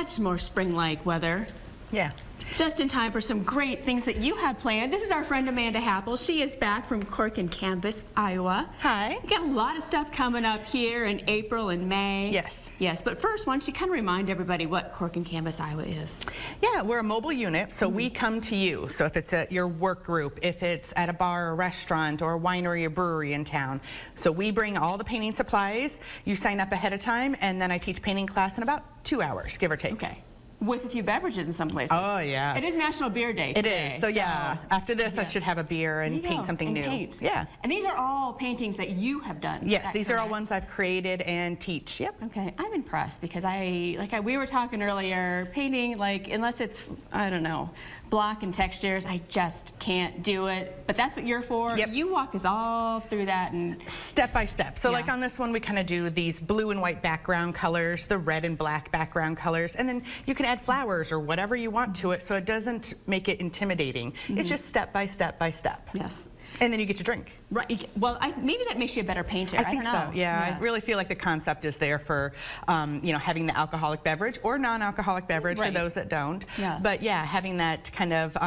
much more spring-like weather. Yeah. Just in time for some great things that you have planned. This is our friend Amanda Happel. She is back from Cork N Canvas, Iowa. Hi. We got a lot of stuff coming up here in April and May. Yes. Yes, but first, why don't you kind of remind everybody what Cork N Canvas, Iowa is? Yeah, we're a mobile unit, so we come to you. So if it's at your work group, if it's at a bar or restaurant or a winery or brewery in town. So we bring all the painting supplies. You sign up ahead of time, and then I teach painting class in about 2 hours, give or take. Okay. With a few beverages in some places. Oh, yeah. It is National Beer Day today. It is. So yeah, after this, I should have a beer and paint something new. Paint. Yeah. And these are all paintings that you have done. Yes, these are all ones I've created and teach. Yep. Okay, I'm impressed because we were talking earlier, painting, like, unless it's, I don't know, block and textures, I just can't do it. But that's what you're for. Yep. You walk us all through that and step by step. So like on this one, we kind of do these blue and white background colors, the red and black background colors, and then you can add flowers or whatever you want to it, so it doesn't make it intimidating. It's just step by step by step. Yes. And then you get to drink. Right. Well, maybe that makes you a better painter. I think don't know. so. Yeah, I really feel like the concept is there for, you know, having the alcoholic beverage or non-alcoholic beverage for those that don't. Yes. But yeah, having that kind of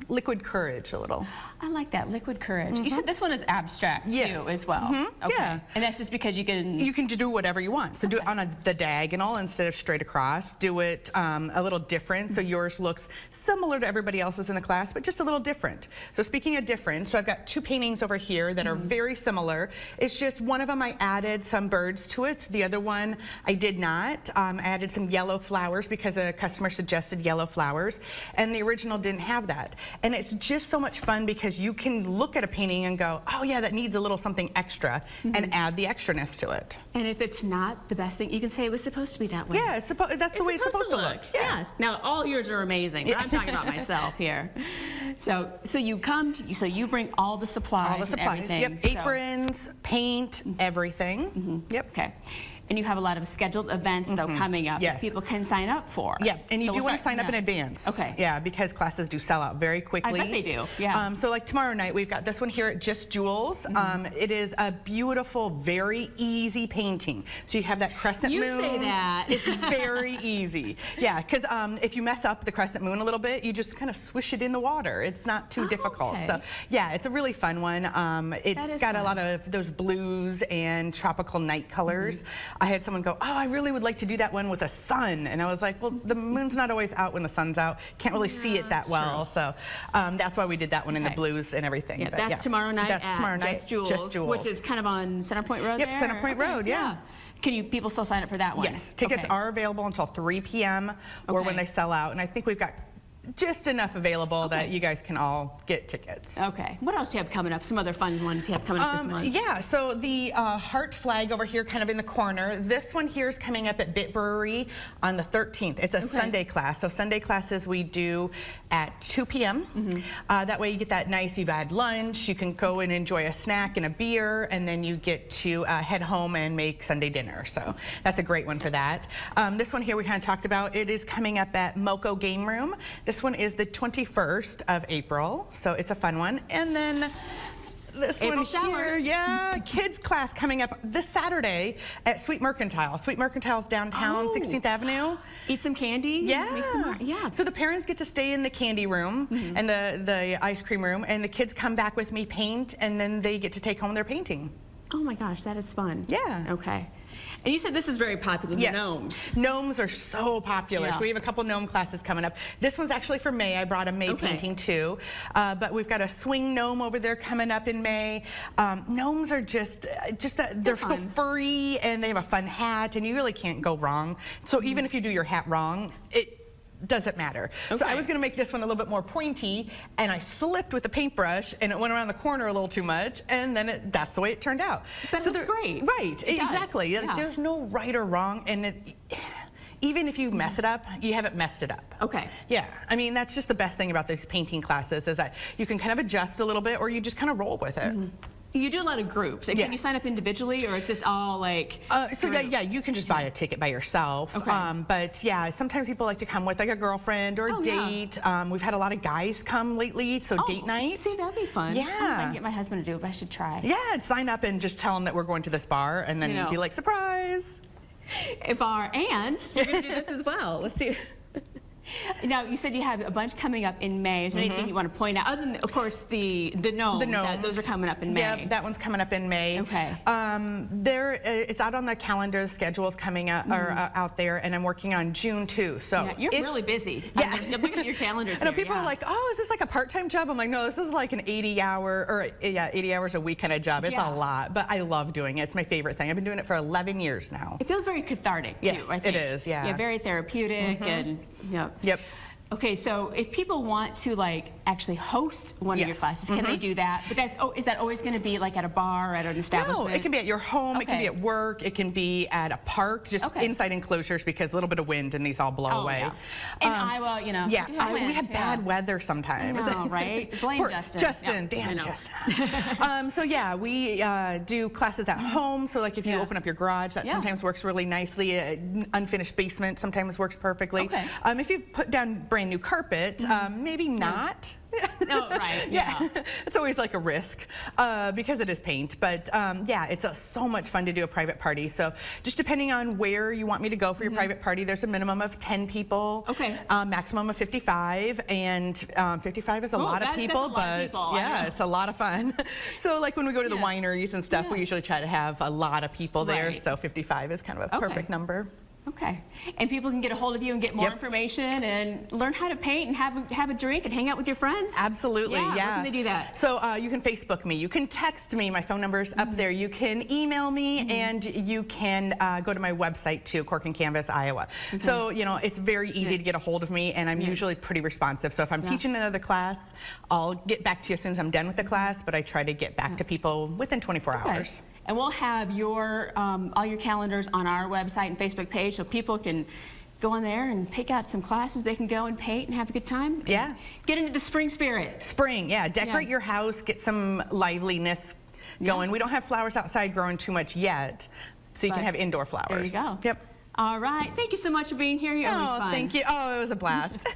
liquid courage a little. I like that, liquid courage. You said this one is abstract too, as well. Okay. Yeah. And that's just because you can do whatever you want. So do it on the diagonal instead of straight across. Do it a little different, so yours looks similar to everybody else's in the class, but just a little different. So speaking of different, so I've got 2 paintings over here that are very similar. It's just one of them I added some birds to it. The other one I did not. I added some yellow flowers because a customer suggested yellow flowers, and the original didn't have that. And it's just so much fun because you can look at a painting and go, oh yeah, that needs a little something extra, and add the extraness to it. And if it's not the best thing, you can say it was supposed to be that way. Yeah, that's the way it's supposed to look. Yeah. Yes. Now all yours are amazing, but I'm talking about myself here. So you come to, so you bring all the supplies. All the supplies. Yep. Aprons, paint, everything. Yep. Okay. And you have a lot of scheduled events, though, coming up that people can sign up for. Yeah, and you do want to sign up in advance. Okay. Yeah, because classes do sell out very quickly. I bet they do, yeah. So like tomorrow night, we've got this one here at Just Jewels. It is a beautiful, very easy painting. So you have that crescent moon. You say that. It's very easy. Yeah, because if you mess up the crescent moon a little bit, you just kind of swish it in the water. It's not too difficult. Okay. So yeah, it's a really fun one. It's got a lot of those blues and tropical night colors. I had someone go, oh, I really would like to do that one with a sun. And I was like, well, the moon's not always out when the sun's out. Can't really see it that well. So that's why we did that one in the blues and everything. Yeah, but that's tomorrow night at Just Jewels, which is kind of on Center Point Road there? Yep, Center Point Road, yeah. Can people still sign up for that one? Yes, tickets are available until 3 p.m. or when they sell out. And I think we've got just enough available that you guys can all get tickets. Okay. What else do you have coming up? Some other fun ones you have coming up this month? Yeah, so the heart flag over here kind of in the corner. This one here is coming up at Bit Brewery on the 13th. It's a Sunday class. So Sunday classes we do at 2 p.m. That way you get that nice, you've had lunch, you can go and enjoy a snack and a beer, and then you get to head home and make Sunday dinner. So that's a great one for that. This one here we kind of talked about. It is coming up at Moco Game Room. This one is the 21st of April, so it's a fun one. And then this April one showers. here, yeah, kids class coming up this Saturday at Sweet Mercantile. Sweet Mercantile's downtown, 16th Avenue. Eat some candy? Yeah. Yeah. So the parents get to stay in the candy room and the ice cream room, and the kids come back with me, paint, and then they get to take home their painting. Oh my gosh, that is fun. Yeah. Okay. And you said this is very popular, the gnomes. Gnomes are so popular. Yeah. So we have a couple gnome classes coming up. This one's actually for May. I brought a May painting too. But we've got a swing gnome over there coming up in May. Gnomes are they're so furry, and they have a fun hat, and you really can't go wrong. So even if you do your hat wrong, it doesn't matter. So I was going to make this one a little bit more pointy, and I slipped with the paintbrush, and it went around the corner a little too much, and then that's the way it turned out. But so it looks great. Right, exactly. Yeah. There's no right or wrong, and even if you mess it up, you haven't messed it up. Okay. Yeah, I mean, that's just the best thing about these painting classes is that you can kind of adjust a little bit, or you just kind of roll with it. You do a lot of groups. Can you sign up individually, or is this all like? So yeah, you can just buy a ticket by yourself. But yeah, sometimes people like to come with like a girlfriend or a date. We've had a lot of guys come lately, so date night. See, that'd be fun. Yeah. I don't know if I can get my husband to do it, but I should try. Yeah, sign up and just tell him that we're going to this bar, and then be like, surprise. And you're going to do this as well. Let's see. Now, you said you have a bunch coming up in May. Is there anything you want to point out? Other than, of course, the gnomes. The gnomes. Those are coming up in May. Yeah, that one's coming up in May. Okay. It's out on the calendar. The schedule's coming up, or out there, and I'm working on June too. So yeah, you're really busy. Yeah. I'm looking at your calendars. I know people are like, oh, is this like a part-time job? I'm like, no, this is like an 80 hours a week kind of job. It's a lot, but I love doing it. It's my favorite thing. I've been doing it for 11 years now. It feels very cathartic too. Yes, I think. it is. Yeah. Yeah, very therapeutic and. Yep. Okay, so if people want to like actually host one of your classes, can they do that? But is that always going to be like at a bar or at an establishment? No, it can be at your home, it can be at work, it can be at a park, just inside enclosures because a little bit of wind and these all blow away. Yeah. In Iowa, you know. Yeah, we have bad weather sometimes. I know, right? Blame Justin. Justin, damn Justin. So yeah, we do classes at home. So like if you open up your garage, that sometimes works really nicely. Unfinished basement sometimes works perfectly. If you put down brand new carpet, maybe not. No, right. Yeah. It's always like a risk because it is paint. But yeah, it's so much fun to do a private party. So just depending on where you want me to go for your private party, there's a minimum of 10 people. Okay. Maximum of 55, and 55 is a lot of people, but yeah, it's a lot of fun. So like when we go to the wineries and stuff, we usually try to have a lot of people there. So 55 is kind of a perfect number. Okay, and people can get a hold of you and get more information and learn how to paint and have a drink and hang out with your friends? Absolutely, yeah. How can they do that? So you can Facebook me, you can text me, my phone number's up there, you can email me, and you can go to my website too, Cork N Canvas, Iowa. So, you know, it's very easy to get a hold of me, and I'm usually pretty responsive. So if I'm teaching another class, I'll get back to you as soon as I'm done with the class, but I try to get back to people within 24 hours. And we'll have your all your calendars on our website and Facebook page so people can go on there and pick out some classes they can go and paint and have a good time. Yeah. Get into the spring spirit. Spring, yeah. Decorate your house, get some liveliness going. We don't have flowers outside growing too much yet, so you can have indoor flowers. There you go. Yep. All right. Thank you so much for being here. You're always fun. Thank you. Oh, it was a blast.